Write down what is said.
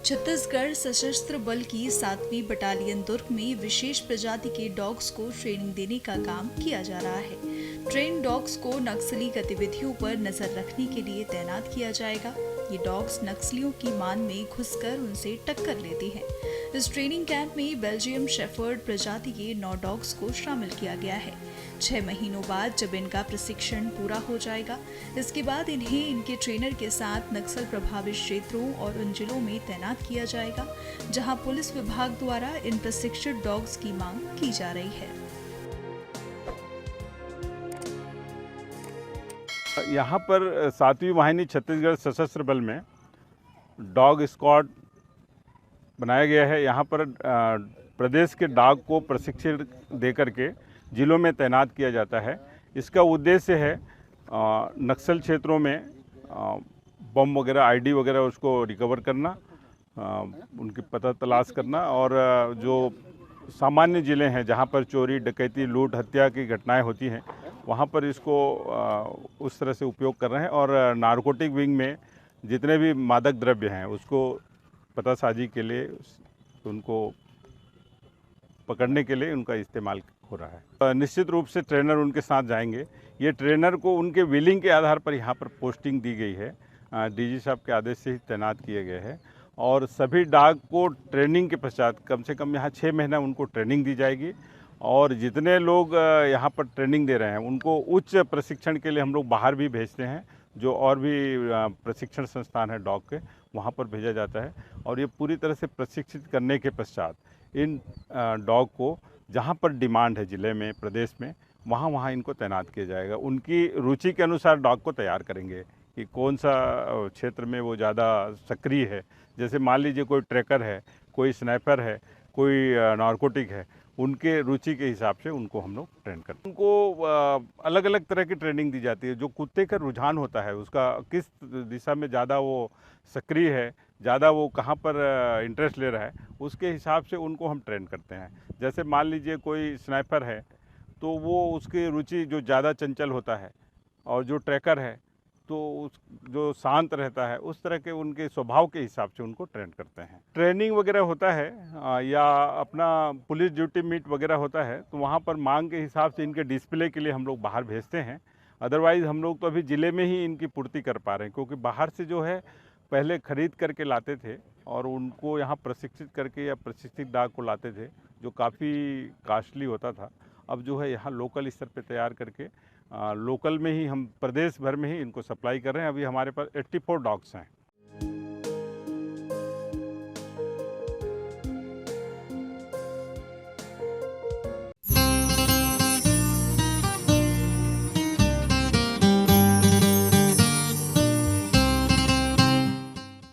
छत्तीसगढ़ सशस्त्र बल की 7वीं बटालियन दुर्ग में विशेष प्रजाति के डॉग्स को ट्रेनिंग देने का काम किया जा रहा है। ट्रेन डॉग्स को नक्सली गतिविधियों पर नजर रखने के लिए तैनात किया जाएगा। ये डॉग्स नक्सलियों की मान में घुसकर उनसे टक्कर लेते हैं। इस ट्रेनिंग कैंप में बेल्जियम शेफर्ड प्रजाति के 9 डॉग्स को शामिल किया गया है। 6 महीनों बाद जब इनका प्रशिक्षण पूरा हो जाएगा, इसके बाद इन्हें इनके ट्रेनर के साथ नक्सल प्रभावित क्षेत्रों और उन जिलों में तैनात किया जाएगा जहां पुलिस विभाग द्वारा इन प्रशिक्षित डॉग्स की मांग की जा रही है। यहाँ पर 7वीं वाहिनी छत्तीसगढ़ सशस्त्र बल में डॉग स्क्वाड बनाया गया है। यहाँ पर प्रदेश के डॉग को प्रशिक्षण देकर के जिलों में तैनात किया जाता है। इसका उद्देश्य है नक्सल क्षेत्रों में बम वगैरह, आईडी वगैरह उसको रिकवर करना, उनकी पता तलाश करना, और जो सामान्य ज़िले हैं जहाँ पर चोरी, डकैती, लूट, हत्या की घटनाएं होती हैं, वहाँ पर इसको उस तरह से उपयोग कर रहे हैं। और नारकोटिक विंग में जितने भी मादक द्रव्य हैं उसको पतासाजी के लिए, उनको पकड़ने के लिए उनका इस्तेमाल हो रहा है। निश्चित रूप से ट्रेनर उनके साथ जाएंगे। ये ट्रेनर को उनके विलिंग के आधार पर यहाँ पर पोस्टिंग दी गई है। डीजी साहब के आदेश से ही तैनात किए गए हैं। और सभी डॉग को ट्रेनिंग के पश्चात कम से कम यहाँ 6 महीना उनको ट्रेनिंग दी जाएगी। और जितने लोग यहाँ पर ट्रेनिंग दे रहे हैं उनको उच्च प्रशिक्षण के लिए हम लोग बाहर भी भेजते हैं। जो और भी प्रशिक्षण संस्थान है डॉग के, वहाँ पर भेजा जाता है। और ये पूरी तरह से प्रशिक्षित करने के पश्चात इन डॉग को जहाँ पर डिमांड है ज़िले में, प्रदेश में, वहाँ इनको तैनात किया जाएगा। उनकी रुचि के अनुसार डॉग को तैयार करेंगे कि कौन सा क्षेत्र में वो ज़्यादा सक्रिय है। जैसे मान लीजिए कोई ट्रैकर है, कोई स्नाइपर है, कोई नारकोटिक है, उनके रुचि के हिसाब से उनको हम लोग ट्रेन करते हैं। उनको अलग अलग तरह की ट्रेनिंग दी जाती है। जो कुत्ते का रुझान होता है, उसका किस दिशा में ज़्यादा वो सक्रिय है, ज़्यादा वो कहाँ पर इंटरेस्ट ले रहा है, उसके हिसाब से उनको हम ट्रेन करते हैं। जैसे मान लीजिए कोई स्नाइपर है तो वो उसकी रुचि जो ज़्यादा चंचल होता है, और जो ट्रैकर है तो उस जो शांत रहता है, उस तरह के उनके स्वभाव के हिसाब से उनको ट्रेन करते हैं। ट्रेनिंग वगैरह होता है या अपना पुलिस ड्यूटी मीट वगैरह होता है तो वहाँ पर मांग के हिसाब से इनके डिस्प्ले के लिए हम लोग बाहर भेजते हैं। अदरवाइज़ हम लोग तो अभी ज़िले में ही इनकी पूर्ति कर पा रहे हैं, क्योंकि बाहर से जो है पहले खरीद करके लाते थे और उनको यहाँ प्रशिक्षित करके या प्रशिक्षित डॉग को लाते थे, जो काफ़ी कॉस्टली होता था। अब जो है यहाँ लोकल स्तर पे तैयार करके लोकल में ही हम प्रदेश भर में ही इनको सप्लाई कर रहे हैं। अभी हमारे पास 84 डॉग्स हैं।